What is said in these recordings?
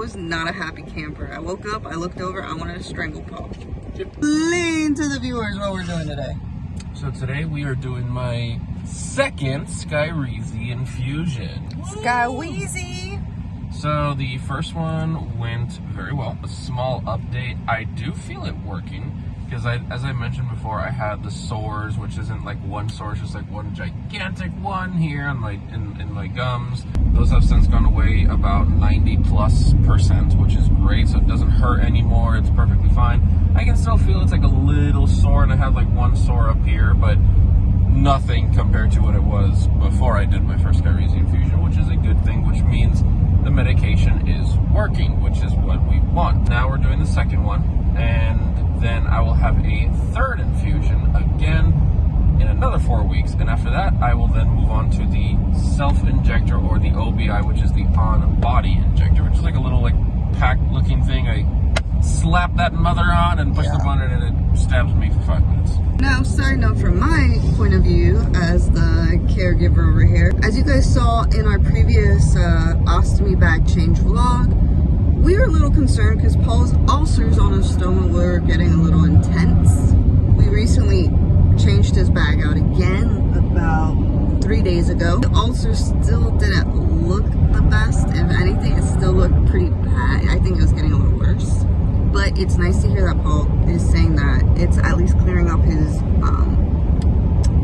was not a happy camper. I woke up, I looked over, I wanted to strangle Paul. Explain to the viewers what we're doing today. So today we are doing my second Skyrizi infusion. Skyrizi! So the first one went very well. A small update, I do feel it working because as I mentioned before, I had the sores, which isn't like one sore, it's just like one gigantic one here on in my gums. Those have since gone away about 90+%, which is great. So it doesn't hurt anymore. It's perfectly fine. I can still feel it's like a little sore, and I had like one sore up here, but nothing compared to what it was before I did my first Skyrizi infusion, which is a good thing, which means the medication is working, which is what we want. Now we're doing the second one, and then I will have a third infusion again in another 4 weeks, and after that I will then move on to the self-injector, or the OBI, which is the on-body injector, which is like a little like pack looking thing. I slap that mother on and push the button and it stabs me for 5 minutes. Now, side note from my point of view as the caregiver over here, as you guys saw in our previous ostomy bag change vlog, we were a little concerned because Paul's ulcers on his stomach were getting a little intense. We recently changed his bag out again about 3 days ago. The ulcers still didn't look the best. If anything, it still looked pretty bad. I think it was getting a little worse. But it's nice to hear that Paul is saying that it's at least clearing up his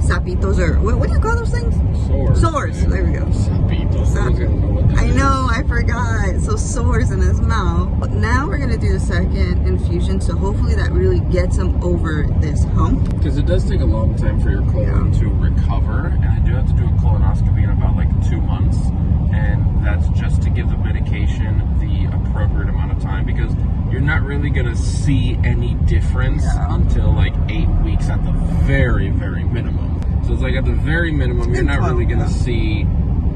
sapitos, or what do you call those things? Sores. Sores. There we go. Sapitos. I know, I forgot. So sores in his mouth. But now we're gonna do the second infusion, so hopefully that really gets him over this hump. Because it does take a long time for your colon to recover, and I do have to do a colonoscopy in about like 2 months, and that's just to give the medication the appropriate amount of time, because you're not really gonna see any difference until like 8 weeks at the very, very minimum. So it's like at the very minimum, you're not really gonna see,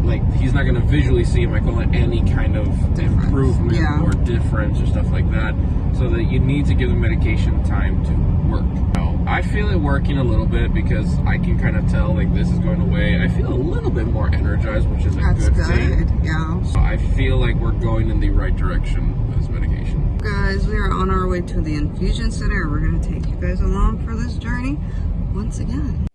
like, he's not gonna visually see in my colon any kind of improvement or difference or stuff like that. So that you need to give the medication time to work. Now, I feel it working a little bit because I can kind of tell like this is going away. I feel a little bit more energized, which is a good thing. Yeah. So I feel like we're going in the right direction with this medication. Guys, we are on our way to the infusion center. We're gonna take you guys along for this journey once again.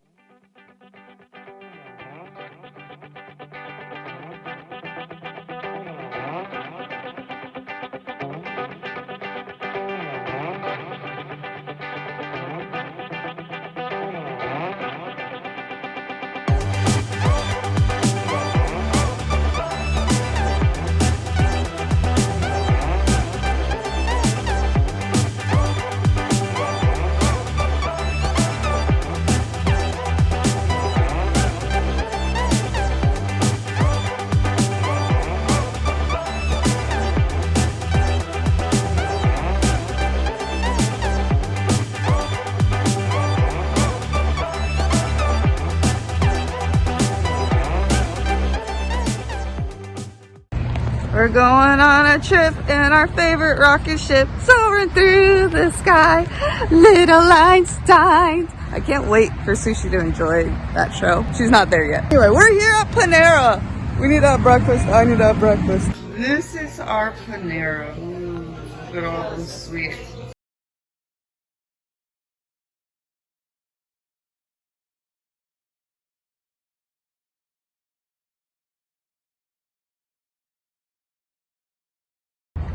We're going on a trip in our favorite rocket ship, soaring through the sky, little Einsteins. I can't wait for Sushi to enjoy that show. She's not there yet. Anyway, we're here at Panera. We need to have breakfast. I need to have breakfast. This is our Panera. Ooh, look at all those sweet.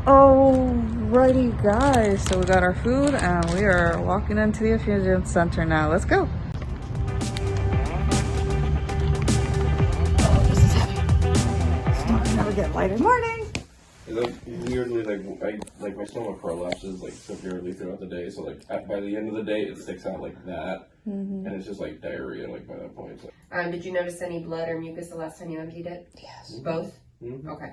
Alrighty guys, so we got our food and we are walking into the infusion center now. Let's go. Oh, this is heavy. It's never get lighter. Morning. Weirdly, like my stomach prolapses like severely throughout the day. So like by the end of the day, it sticks out like that, and it's just like diarrhea like by that point. So. Did you notice any blood or mucus the last time you emptied it? Yes. Both? Mm-hmm. Okay.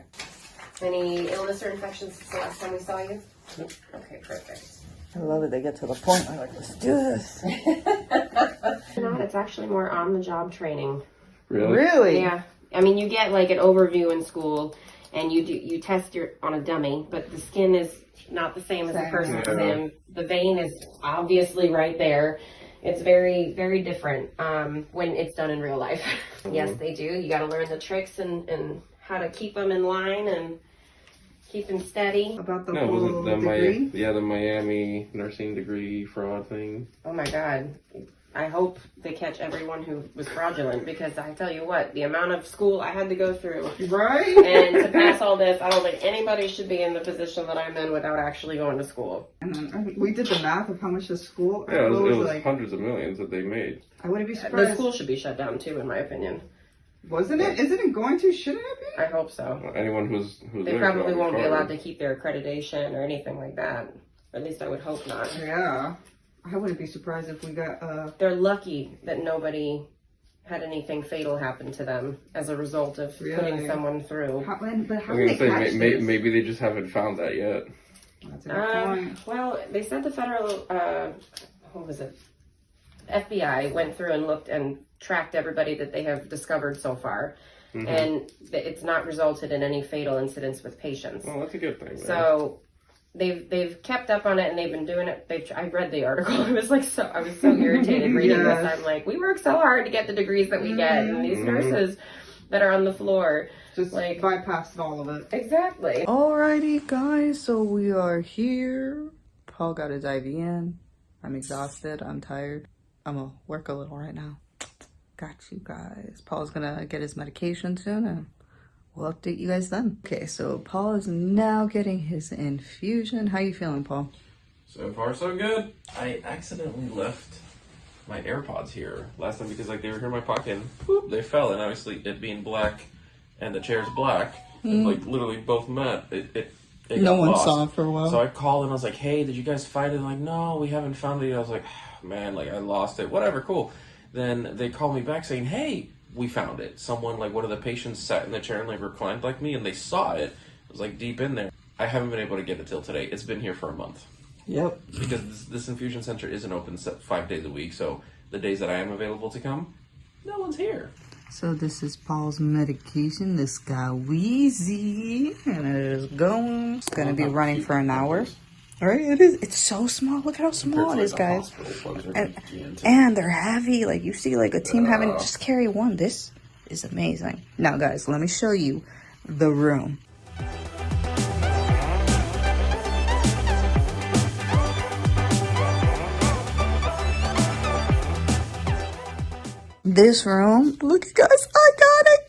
Any illness or infections since the last time we saw you? Nope. Okay, perfect. I love it. They get to the point. I'm like, let's do this. No, it's actually more on-the-job training. Really? Yeah. I mean, you get like an overview in school, and you test on a dummy, but the skin is not the same as a person's skin. The vein is obviously right there. It's very, very different when it's done in real life. Yes, they do. You got to learn the tricks and how to keep them in line and Keeping steady. About the No, whole wasn't the degree? the Miami nursing degree fraud thing? Oh my God. I hope they catch everyone who was fraudulent, because I tell you what, the amount of school I had to go through. Right? And to pass all this, I don't think anybody should be in the position that I'm in without actually going to school. And then we did the math of how much the school. Yeah, it was like hundreds of millions that they made. I wouldn't be surprised. The school should be shut down too, in my opinion. Wasn't it? Isn't it going to? Shouldn't it be? I hope so. Anyone who's They probably won't be allowed to keep their accreditation or anything like that. Or at least I would hope not. Yeah. I wouldn't be surprised if we got They're lucky that nobody had anything fatal happen to them as a result of putting someone through. But how I did was they gonna catch say this? maybe they just haven't found that yet. That's a good point. Well, they said the federal, what was it? FBI went through and looked and tracked everybody that they have discovered so far. Mm-hmm. And it's not resulted in any fatal incidents with patients. Well, that's a good thing. So they've kept up on it, and they've been doing it. I read the article. I was so irritated reading this. I'm like, we work so hard to get the degrees that we get, and these nurses that are on the floor Just like bypassed all of it. Exactly. Alrighty, guys. So we are here. Paul got his IV in. I'm exhausted. I'm tired. I'm gonna work a little right now. Got you guys. Paul's gonna get his medication soon, and we'll update you guys then. Okay, so Paul is now getting his infusion. How you feeling, Paul? So far, so good. I accidentally left my AirPods here last time because like they were here in my pocket and whoop, they fell. And obviously it being black and the chair's black, like literally both met. It No got one lost. saw it for a while. So I called and I was like, hey, did you guys find it? And like, no, we haven't found it. I was like, man, like I lost it. Whatever, cool. Then they called me back saying, hey, we found it. Someone, like one of the patients sat in the chair and like reclined like me and they saw it. It was like deep in there. I haven't been able to get it till today. It's been here for a month. Yep. Because this infusion center isn't open 5 days a week. So the days that I am available to come, no one's here. So this is Paul's medication, the Skyrizi, and it is going. It's gonna be running for an hour. Right? It is. It's so small. Look at how small it is, guys. And they're heavy. Like you see, like a team having just carry one. This is amazing. Now, guys, let me show you the room. This room, look, guys, I got a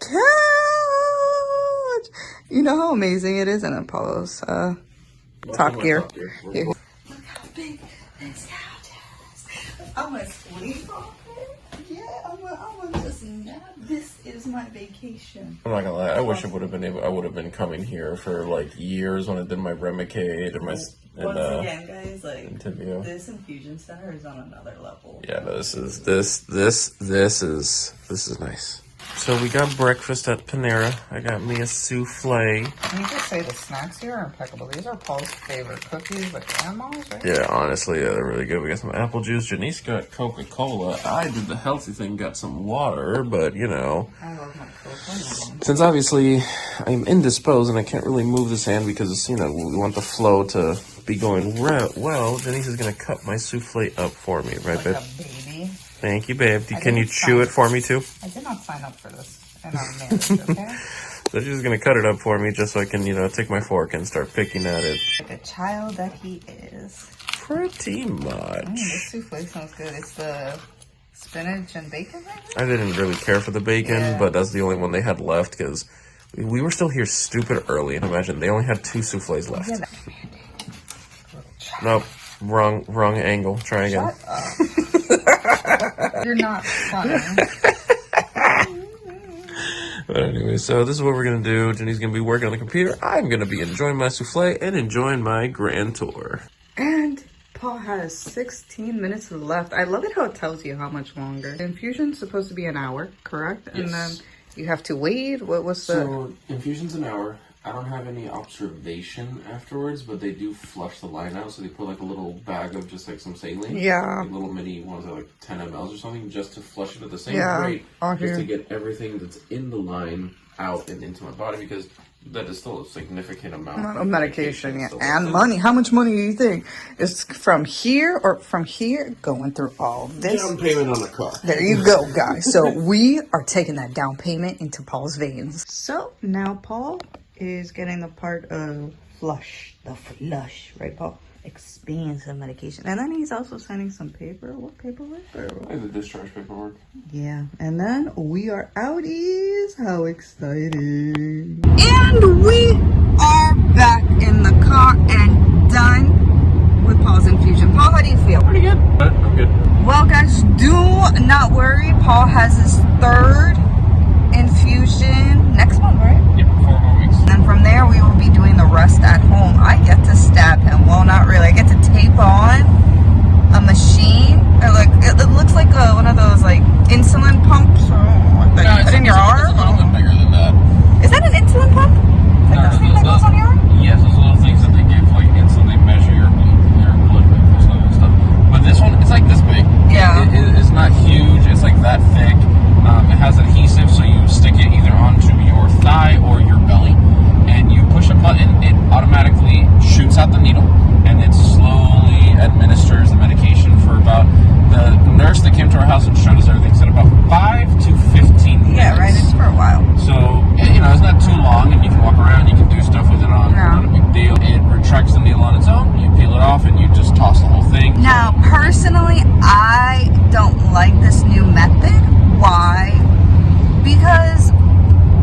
couch. You know how amazing it is in Apollo's Top Gear. Here. Look how big this couch is. I'm gonna sleep on it. Yeah, I'm gonna just nap. This is my vacation. I'm not gonna lie. I wish I would have been coming here for like years when I did my Remicade or my. Once again, guys, like Interview. this infusion center is on another level. Yeah, no, this is nice. So we got breakfast at Panera. I got me a souffle. Can you just say the snacks here are impeccable? These are Paul's favorite cookies, like grandma's, right? Yeah, honestly, yeah, they're really good. We got some apple juice. Janice got Coca-Cola. I did the healthy thing, got some water, but you know. I love my Coca-Cola. Since obviously I'm indisposed and I can't really move this hand because, you know, we want the flow to be going well, Janice is going to cut my souffle up for me, right, babe? Like a baby. Thank you, babe. Can you chew it for me, too? I did not sign up for this. And I'm married, okay? So she's going to cut it up for me just so I can, you know, take my fork and start picking at it. Like a child that he is. Pretty much. This souffle sounds good. It's the spinach and bacon, right? I didn't really care for the bacon, but that's the only one they had left because we were still here stupid early. And imagine, they only had 2 souffles left. Yeah, Nope. Wrong angle. Try again. Shut up. You're not funny. But anyway, so this is what we're going to do. Jenny's going to be working on the computer. I'm going to be enjoying my souffle and enjoying my grand tour. And Paul has 16 minutes left. I love it how it tells you how much longer. The infusion's supposed to be an hour, correct? Yes. And then you have to wait. What's the... So, infusion's an hour. I don't have any observation afterwards, but they do flush the line out. So they put like a little bag of just like some saline. Yeah. Like little mini ones that like 10 mLs or something just to flush it at the same rate. Just to get everything that's in the line out and into my body because that is still a significant amount of medication, yeah. So And money. How much money do you think is from here or from here going through all this? Down payment on the car. There you go, guys. So we are taking that down payment into Paul's veins. So now Paul is getting the part of flush, right, Paul? Expands the medication. And then he's also signing some paper. What paperwork? The discharge paperwork. Yeah. And then we are outies. How exciting. And we are back in the car and done with Paul's infusion. Paul, how do you feel? Pretty good. I'm good. Well, guys, do not worry. Paul has his 3rd infusion next month, right? Yep, 4 more weeks. And then from there, we will be doing the rest at home. I get to stab him. Well, not really. I get to tape on a machine. Or like it looks like one of those like insulin pumps that you put in your arm. It's a little bit bigger than that. Is that an insulin pump? Like the thing that goes on your arm? Yes, those little things that they give like insulin. They measure your blood glucose and all that stuff. But this one, it's like this big. Yeah. It's not huge. It's like that thick. It has adhesive, so you stick it either onto your thigh or your belly, and you push a button, it automatically shoots out the needle, and it slowly administers the medication for about, the nurse that came to our house and showed us everything said about 5 to 15 minutes. Yeah, right. It's for a while. So, it's not too long, and you can walk around, you can do stuff with it on. Yeah. Not a big deal. It retracts the needle on its own, you peel it off, and you just toss the whole thing. Now, personally, I don't like this new method. Why? Because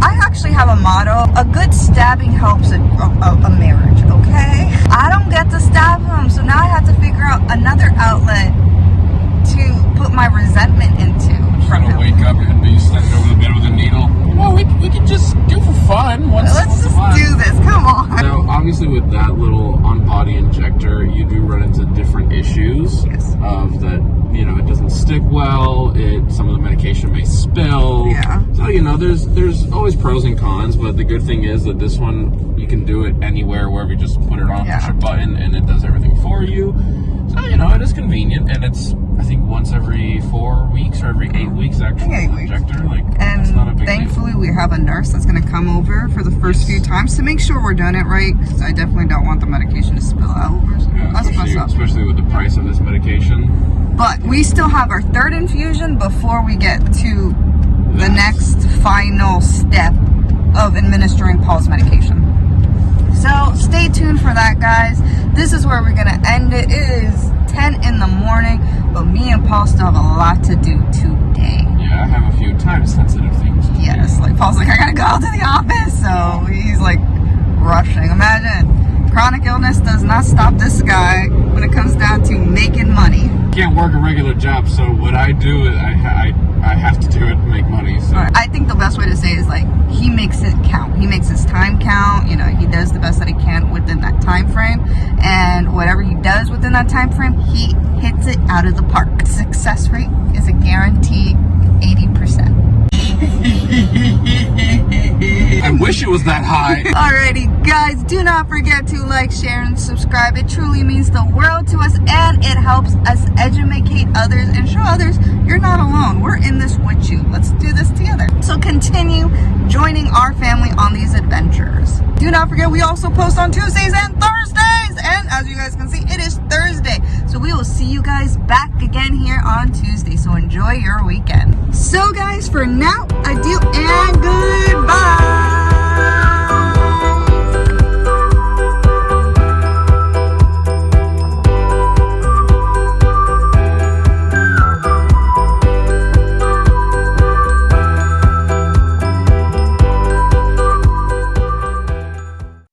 I actually have a motto: a good stabbing helps a marriage, okay? I don't get to stab him, so now I have to figure out another outlet to put my resentment into. Trying to wake up and be standing over the bed with a needle. Well, we can just do for fun. Let's just do this, come on. Now, obviously with that little on-body injector, you do run into different issues. Yes. Of that, it doesn't stick well, some of the medication may spill. Yeah. So, there's always pros and cons, but the good thing is that this one, you can do it anywhere, wherever you just put it on, push a button, and it does everything for you. So, it is convenient, and it's, I think, once every 4 weeks or every 8 weeks, actually, 8 weeks. Injector. And it's not a big thankfully, deal. we have a nurse that's going to come over for the first few times to make sure we're doing it right, because I definitely don't want the medication to spill out. Especially with the price of this medication. But we still have our 3rd infusion before we get to the next final step of administering Paul's medication. So stay tuned for that, guys. This is where we're going to end it. It is 10 in the morning, but me and Paul still have a lot to do today. Yeah, I have a few time-sensitive things to do. Yes, like Paul's like, I gotta go out to the office, so he's like rushing. Imagine, chronic illness does not stop this guy when it comes down to making money. Can't work a regular job, so what I do is I have to do it to make money. So I think the best way to say it is like, he makes it count. He makes his time count. He does the best that he can within that time frame, and whatever he does within that time frame, he hits it out of the park. Success rate is a guaranteed 80%. I wish it was that high. Alrighty, guys, do not forget to like, share, and subscribe. It truly means the world to us, and it helps us educate others and show others you're not alone. We're in this with you. Let's do this together. So continue joining our family on these adventures. Do not forget, we also post on Tuesdays and Thursdays. And as you guys can see, it is Thursday. So we will see you guys back again here on Tuesday. So enjoy your weekend. So guys, for now, adieu and